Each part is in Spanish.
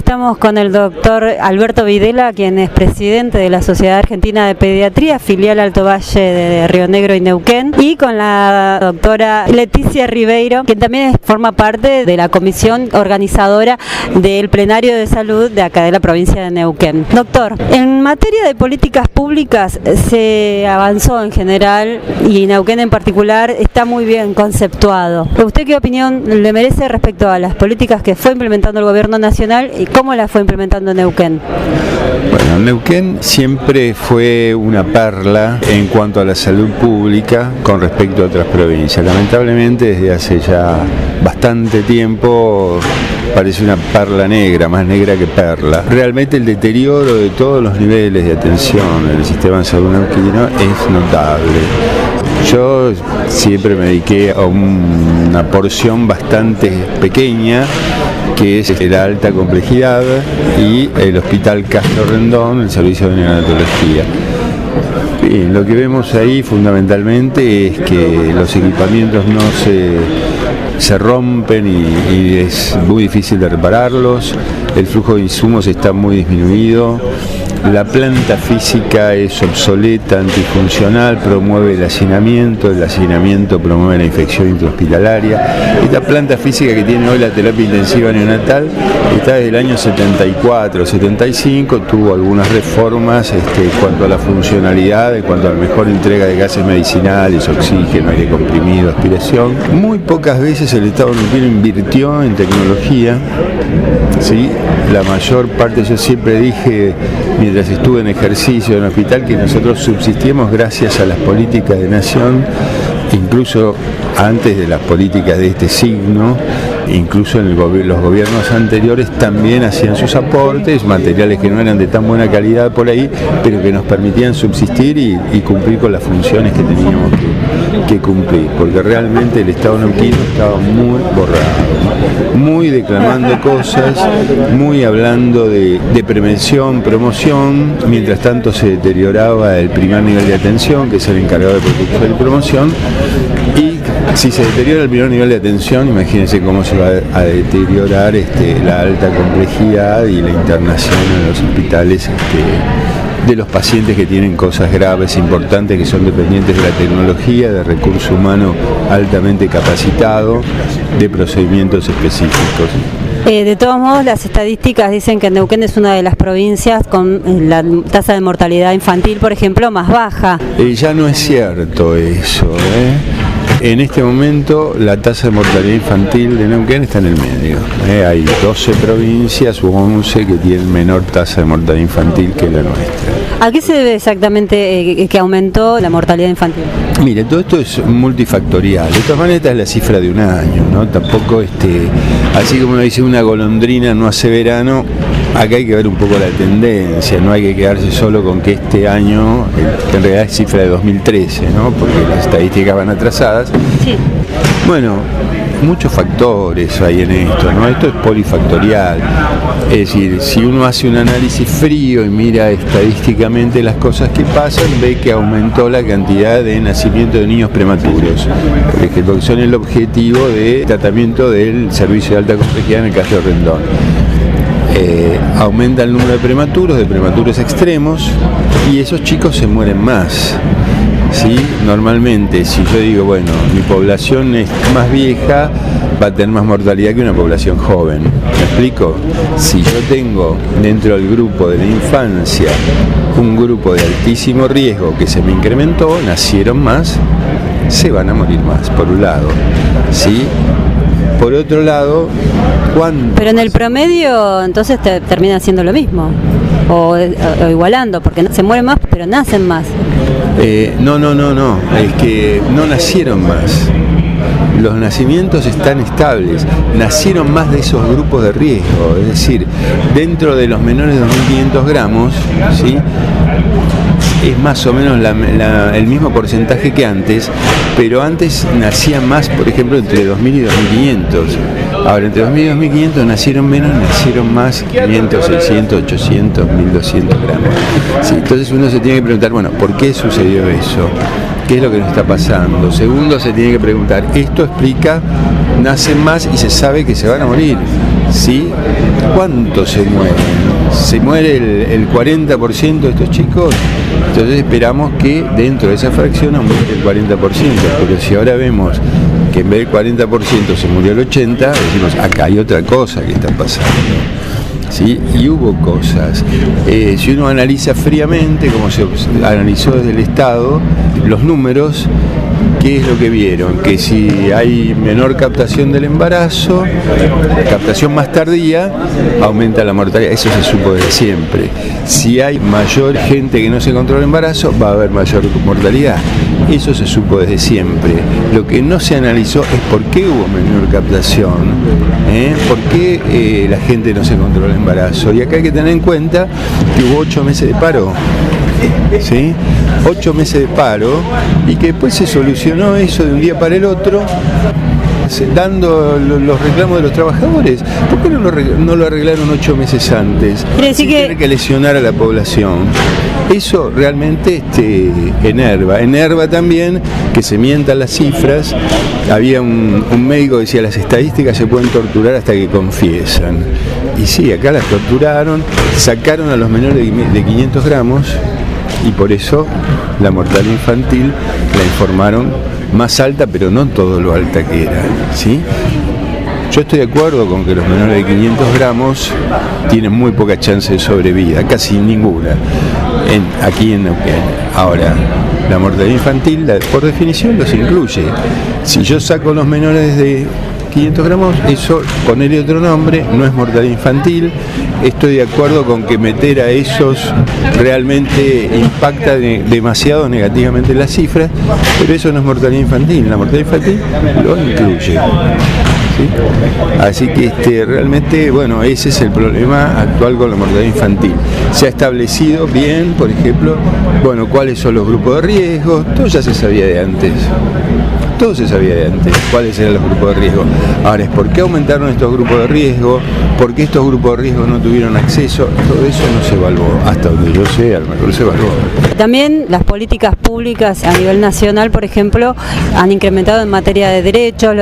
Estamos con el doctor Alberto Videla, quien es presidente de la Sociedad Argentina de Pediatría, filial Alto Valle de Río Negro y Neuquén, y con la doctora Leticia Ribeiro, quien también forma parte de la comisión organizadora del plenario de salud de acá de la provincia de Neuquén. Doctor, en materia de políticas públicas se avanzó en general y Neuquén en particular está muy bien conceptuado. ¿Usted qué opinión le merece respecto a las políticas que fue implementando el gobierno nacional y cómo las fue implementando Neuquén? Bueno, Neuquén siempre fue una perla en cuanto a la salud pública con respecto a otras provincias. Lamentablemente desde hace ya bastante tiempo parece una perla negra, más negra que perla. Realmente el deterioro de todos los niveles de atención en el sistema de salud neuquino es notable. Yo siempre me dediqué a una porción bastante pequeña, que es la alta complejidad y el Hospital Castro Rendón, el servicio de neonatología. Bien, lo que vemos ahí fundamentalmente es que los equipamientos no se rompen y es muy difícil de repararlos, el flujo de insumos está muy disminuido, la planta física es obsoleta, antifuncional, promueve el hacinamiento promueve la infección intrahospitalaria. Esta planta física que tiene hoy la terapia intensiva neonatal está desde el año 74, 75, tuvo algunas reformas en cuanto a la funcionalidad, en cuanto a la mejor entrega de gases medicinales, oxígeno, aire comprimido, aspiración. Muy pocas veces el Estado neuquino invirtió en tecnología, ¿sí? La mayor parte, yo siempre dije, mientras estuve en ejercicio en el hospital, que nosotros subsistíamos gracias a las políticas de nación, incluso antes de las políticas de este signo, incluso en los gobiernos anteriores también hacían sus aportes, materiales que no eran de tan buena calidad por ahí, pero que nos permitían subsistir y cumplir con las funciones que teníamos que cumplir, porque realmente el Estado neuquino estaba muy borrado, muy declamando cosas, muy hablando de prevención, promoción, mientras tanto se deterioraba el primer nivel de atención, que es el encargado de protección y promoción, y si se deteriora el primer nivel de atención, imagínense cómo se va a deteriorar la alta complejidad y la internación en los hospitales de los pacientes que tienen cosas graves, importantes, que son dependientes de la tecnología, de recurso humano altamente capacitado, de procedimientos específicos. De todos modos, las estadísticas dicen que Neuquén es una de las provincias con la tasa de mortalidad infantil, por ejemplo, más baja. Ya no es cierto eso, En este momento la tasa de mortalidad infantil de Neuquén está en el medio. Hay 12 provincias u 11 que tienen menor tasa de mortalidad infantil que la nuestra. ¿A qué se debe exactamente que aumentó la mortalidad infantil? Mire, todo esto es multifactorial. De todas maneras, esta es la cifra de un año, ¿no? Tampoco, así como uno dice una golondrina no hace verano, acá hay que ver un poco la tendencia, no hay que quedarse solo con que este año, que en realidad es cifra de 2013, ¿no? Porque las estadísticas van atrasadas. Sí. Bueno, muchos factores hay en esto, ¿no? Esto es polifactorial. Es decir, si uno hace un análisis frío y mira estadísticamente las cosas que pasan, ve que aumentó la cantidad de nacimiento de niños prematuros, porque son el objetivo de tratamiento del servicio de alta complejidad en el Castro Rendón. Aumenta el número de prematuros extremos, y esos chicos se mueren más. ¿Sí? Normalmente, si yo digo, bueno, mi población es más vieja, va a tener más mortalidad que una población joven. ¿Me explico? Si yo tengo dentro del grupo de la infancia un grupo de altísimo riesgo que se me incrementó, nacieron más, se van a morir más, por un lado. ¿Sí? Por otro lado, ¿cuánto? Pero en el promedio, entonces termina siendo lo mismo, o igualando, porque se mueren más, pero nacen más. No, es que no nacieron más. Los nacimientos están estables, nacieron más de esos grupos de riesgo, es decir, dentro de los menores de 2.500 gramos, ¿sí? Es más o menos el mismo porcentaje que antes, pero antes nacían más, por ejemplo, entre 2.000 y 2.500. Ahora, entre 2.000 y 2.500 nacieron menos, nacieron más, 500, 600, 800, 1.200 gramos. Sí, entonces uno se tiene que preguntar, bueno, ¿por qué sucedió eso? ¿qué es lo que nos está pasando? Segundo, se tiene que preguntar, ¿esto explica, nacen más y se sabe que se van a morir? ¿Sí? ¿Cuántos se mueren? ¿Se muere el 40% de estos chicos? Entonces esperamos que dentro de esa fracción aumente el 40%, pero si ahora vemos que en vez del 40% se murió el 80%, decimos, acá hay otra cosa que está pasando. ¿Sí? Y hubo cosas. Si uno analiza fríamente, como se analizó desde el Estado, los números, ¿qué es lo que vieron? Que si hay menor captación del embarazo, captación más tardía, aumenta la mortalidad. Eso se supo desde siempre. Si hay mayor gente que no se controla el embarazo, va a haber mayor mortalidad. Eso se supo desde siempre. Lo que no se analizó es por qué hubo menor captación, por qué la gente no se controla el embarazo. Y acá hay que tener en cuenta que hubo 8 meses de paro. ¿Sí? 8 meses de paro, y que después se solucionó eso de un día para el otro, dando los reclamos de los trabajadores. ¿Por qué no lo arreglaron 8 meses antes? Tiene que lesionar a la población. Eso realmente enerva también que se mientan las cifras. Había un médico que decía, las estadísticas se pueden torturar hasta que confiesan. Y sí, acá las torturaron, sacaron a los menores de 500 gramos, y por eso la mortalidad infantil la informaron más alta, pero no todo lo alta que era, ¿sí? Yo estoy de acuerdo con que los menores de 500 gramos tienen muy poca chance de sobrevida, casi ninguna, aquí en Neuquén. Ahora, la mortalidad infantil, por definición, los incluye. Si yo saco los menores de 500 gramos, eso, ponerle otro nombre, no es mortalidad infantil. Estoy de acuerdo con que meter a esos realmente impacta demasiado negativamente las cifras, pero eso no es mortalidad infantil. La mortalidad infantil lo incluye. ¿Sí? Así que realmente, bueno, ese es el problema actual con la mortalidad infantil. Se ha establecido bien, por ejemplo, bueno, cuáles son los grupos de riesgo, todo ya se sabía de antes. Todo se sabía de antes, cuáles eran los grupos de riesgo. Ahora es por qué aumentaron estos grupos de riesgo, por qué estos grupos de riesgo no tuvieron acceso, todo eso no se evaluó, hasta donde yo sé, a lo mejor se evaluó. También las políticas públicas a nivel nacional, por ejemplo, han incrementado en materia de derechos,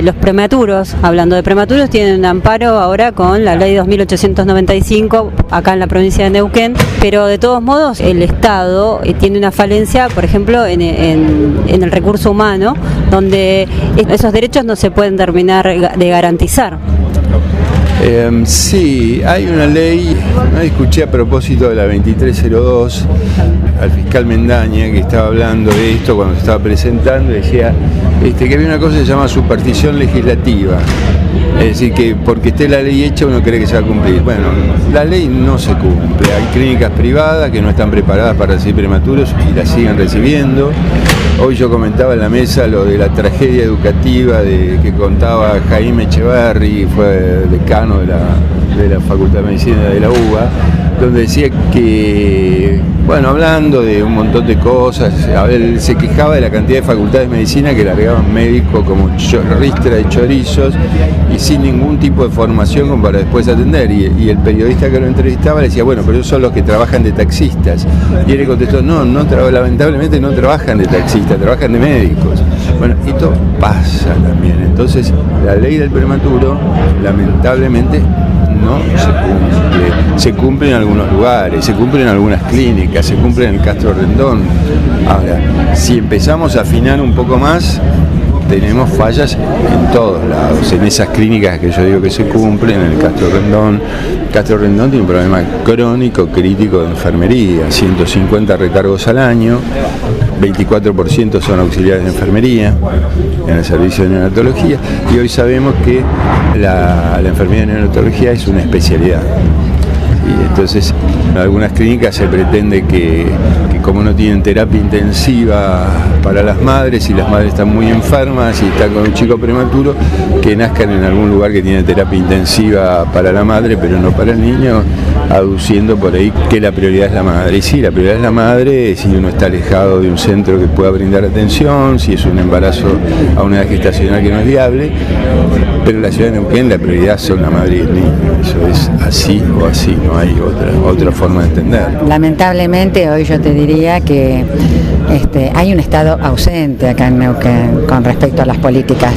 los prematuros, hablando de prematuros, tienen un amparo ahora con la ley 2895 acá en la provincia de Neuquén, pero de todos modos el Estado tiene una falencia, por ejemplo, en el recurso humano, donde esos derechos no se pueden terminar de garantizar. Sí, hay una ley, no escuché a propósito de la 2302 al fiscal Mendaña, que estaba hablando de esto cuando se estaba presentando, decía que había una cosa que se llama superstición legislativa. Es decir, que porque esté la ley hecha uno cree que se va a cumplir. Bueno, la ley no se cumple. Hay clínicas privadas que no están preparadas para recibir prematuros y las siguen recibiendo. Hoy yo comentaba en la mesa lo de la tragedia educativa que contaba Jaime Echeverri, fue decano de la Facultad de Medicina de la UBA, donde decía que, bueno, hablando de un montón de cosas, él se quejaba de la cantidad de facultades de medicina que largaban médicos como ristra de chorizos y sin ningún tipo de formación como para después atender. Y el periodista que lo entrevistaba le decía, bueno, pero esos son los que trabajan de taxistas. Y él le contestó, no, lamentablemente no trabajan de taxistas, trabajan de médicos. Bueno, esto pasa también. Entonces, la ley del prematuro, lamentablemente, no se cumple. Se cumple en algunos lugares, se cumple en algunas clínicas, se cumple en el Castro Rendón. Ahora, si empezamos a afinar un poco más, tenemos fallas en todos lados, en esas clínicas que yo digo que se cumplen, en el Castro Rendón. Castro Rendón tiene un problema crónico, crítico de enfermería, 150 recargos al año, 24% son auxiliares de enfermería en el servicio de neonatología, y hoy sabemos que la enfermería de neonatología es una especialidad. Y entonces en algunas clínicas se pretende que como no tienen terapia intensiva para las madres y las madres están muy enfermas y están con un chico prematuro, que nazcan en algún lugar que tiene terapia intensiva para la madre pero no para el niño, aduciendo por ahí que la prioridad es la madre. Y sí, la prioridad es la madre si uno está alejado de un centro que pueda brindar atención, si es un embarazo a una edad gestacional que no es viable, pero en la ciudad de Neuquén la prioridad son la madre y el niño, eso es así. así o así, no hay otra forma de entender. Lamentablemente hoy yo te diría que hay un Estado ausente acá en Neuquén con respecto a las políticas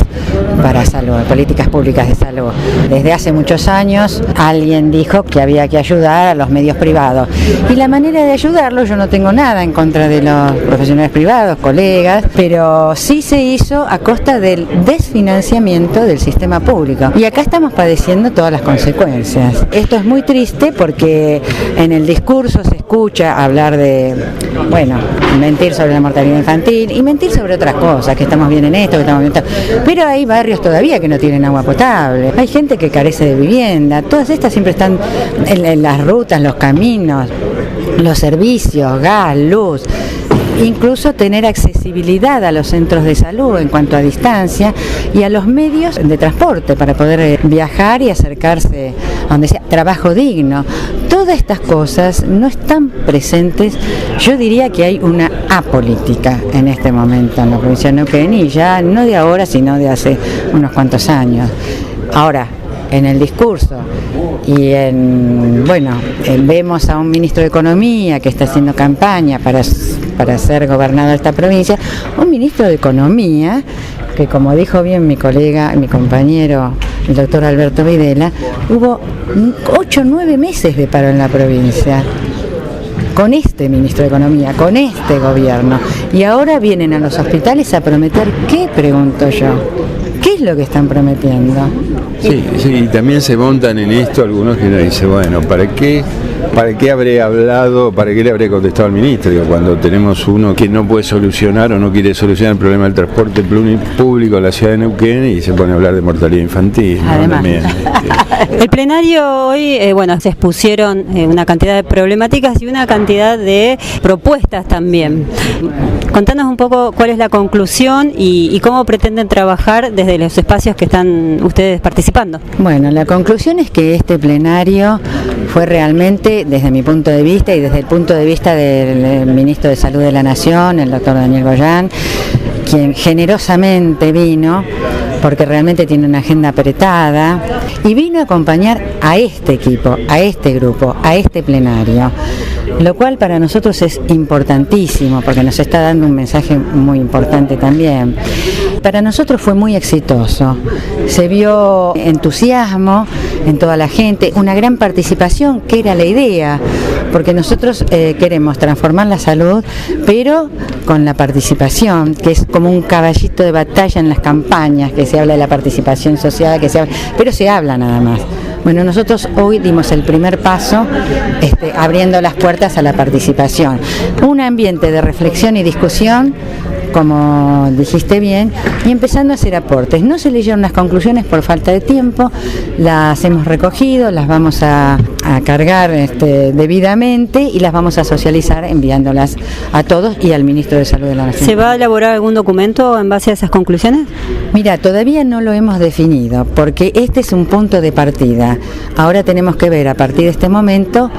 para salud, políticas públicas de salud. Desde hace muchos años alguien dijo que había que ayudar a los medios privados y la manera de ayudarlos, yo no tengo nada en contra de los profesionales privados, colegas, pero sí se hizo a costa del desfinanciamiento del sistema público y acá estamos padeciendo todas las consecuencias. Esto es muy triste porque en el discurso se escucha hablar de, mentir sobre la mortalidad infantil y mentir sobre otras cosas, que estamos bien en esto, que estamos bien en esto. Pero hay barrios todavía que no tienen agua potable, hay gente que carece de vivienda, todas estas siempre están en las rutas, los caminos, los servicios, gas, luz. Incluso tener accesibilidad a los centros de salud en cuanto a distancia y a los medios de transporte para poder viajar y acercarse a donde sea, trabajo digno. Todas estas cosas no están presentes. Yo diría que hay una apolítica en este momento en la provincia de Neuquén y ya no de ahora sino de hace unos cuantos años. Ahora, en el discurso y vemos a un ministro de Economía que está haciendo campaña para ser gobernador de esta provincia, un ministro de Economía que, como dijo bien mi colega, mi compañero, el doctor Alberto Videla, hubo 8 o 9 meses de paro en la provincia con este ministro de Economía, con este gobierno, y ahora vienen a los hospitales a prometer, ¿qué? Pregunto yo. ¿Qué es lo que están prometiendo? Sí, y también se montan en esto algunos que dicen, ¿para qué habré hablado, para qué le habré contestado al ministro? Cuando tenemos uno que no puede solucionar o no quiere solucionar el problema del transporte público en la ciudad de Neuquén y se pone a hablar de mortalidad infantil. Además. El plenario hoy, se expusieron una cantidad de problemáticas y una cantidad de propuestas también. Contanos un poco cuál es la conclusión y cómo pretenden trabajar desde los espacios que están ustedes participando. Bueno, la conclusión es que este plenario fue realmente, desde mi punto de vista y desde el punto de vista del ministro de Salud de la Nación, el doctor Daniel Goyán, quien generosamente vino, porque realmente tiene una agenda apretada, y vino a acompañar a este equipo, a este grupo, a este plenario, lo cual para nosotros es importantísimo, porque nos está dando un mensaje muy importante también. Para nosotros fue muy exitoso, se vio entusiasmo en toda la gente, una gran participación, que era la idea, porque nosotros queremos transformar la salud, pero con la participación, que es como un caballito de batalla en las campañas, que se habla de la participación social, pero se habla nada más. Bueno, nosotros hoy dimos el primer paso abriendo las puertas a la participación. Un ambiente de reflexión y discusión, como dijiste bien, y empezando a hacer aportes. No se leyeron las conclusiones por falta de tiempo, las hemos recogido, las vamos a cargar debidamente y las vamos a socializar enviándolas a todos y al Ministro de Salud de la Nación. ¿Se va a elaborar algún documento en base a esas conclusiones? Mira, todavía no lo hemos definido, porque este es un punto de partida. Ahora tenemos que ver a partir de este momento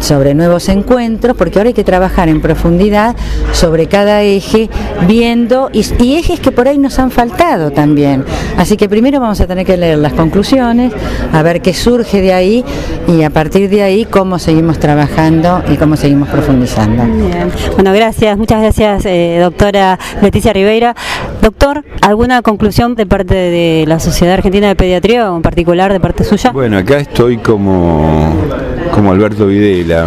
sobre nuevos encuentros, porque ahora hay que trabajar en profundidad sobre cada eje, viendo y ejes que por ahí nos han faltado también. Así que primero vamos a tener que leer las conclusiones, a ver qué surge de ahí y a partir de ahí cómo seguimos trabajando y cómo seguimos profundizando. Bien. Bueno, muchas gracias, doctora Leticia Ribeira. Doctor, ¿alguna conclusión de parte de la Sociedad Argentina de Pediatría o en particular de parte suya? Bueno, acá estoy como Alberto Videla,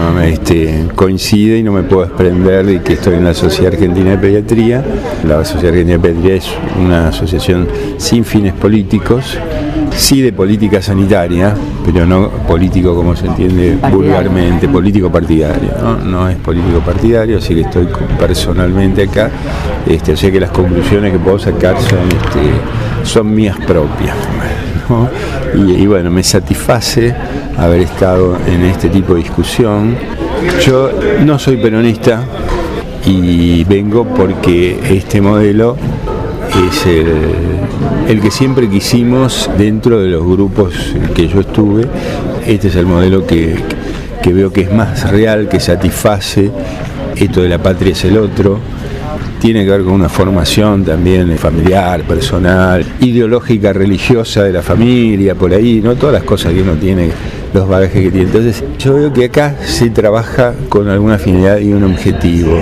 coincide y no me puedo desprender de que estoy en la Sociedad Argentina de Pediatría. La Sociedad Argentina de Pediatría es una asociación sin fines políticos, sí de política sanitaria, pero no político como se entiende vulgarmente, político partidario, no es político partidario, así que estoy personalmente acá, o sea que las conclusiones que puedo sacar son mías propias. Y bueno, me satisface haber estado en este tipo de discusión. Yo no soy peronista y vengo porque este modelo es el que siempre quisimos dentro de los grupos que yo estuve. Este es el modelo que veo que es más real, que satisface. Esto de la patria es el otro. Tiene que ver con una formación también familiar, personal, ideológica, religiosa de la familia, por ahí, ¿no? Todas las cosas que uno tiene los bagajes que tiene. Entonces yo veo que acá se trabaja con alguna finalidad y un objetivo,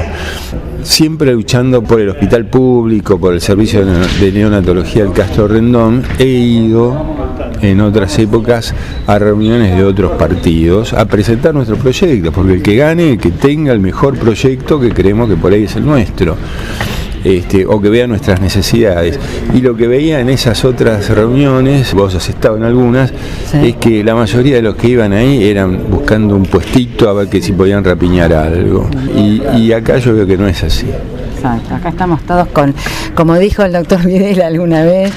siempre luchando por el hospital público, por el servicio de neonatología del Castro Rendón. He ido en otras épocas a reuniones de otros partidos a presentar nuestro proyecto, porque el que gane, el que tenga el mejor proyecto, que creemos que por ahí es el nuestro. O que vea nuestras necesidades. Y lo que veía en esas otras reuniones, vos has estado en algunas, sí, es que la mayoría de los que iban ahí eran buscando un puestito a ver que si podían rapiñar algo. Y acá yo veo que no es así. Exacto, acá estamos todos como dijo el doctor Videla alguna vez,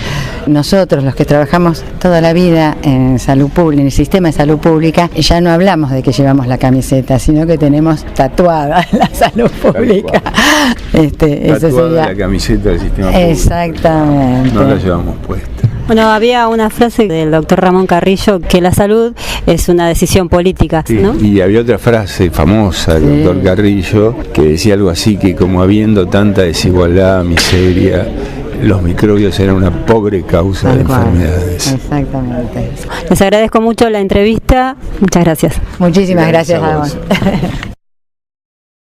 nosotros los que trabajamos toda la vida en salud pública, en el sistema de salud pública, ya no hablamos de que llevamos la camiseta, sino que tenemos tatuada la salud pública. Tatuada sería la camiseta del sistema público. Exactamente. No la llevamos puesta. Bueno, había una frase del doctor Ramón Carrillo, que la salud es una decisión política, sí, ¿no? Y había otra frase famosa del doctor Carrillo que decía algo así, que como habiendo tanta desigualdad, miseria, los microbios eran una pobre causa de enfermedades. Exactamente. Les agradezco mucho la entrevista. Muchas gracias. Muchísimas gracias a vos.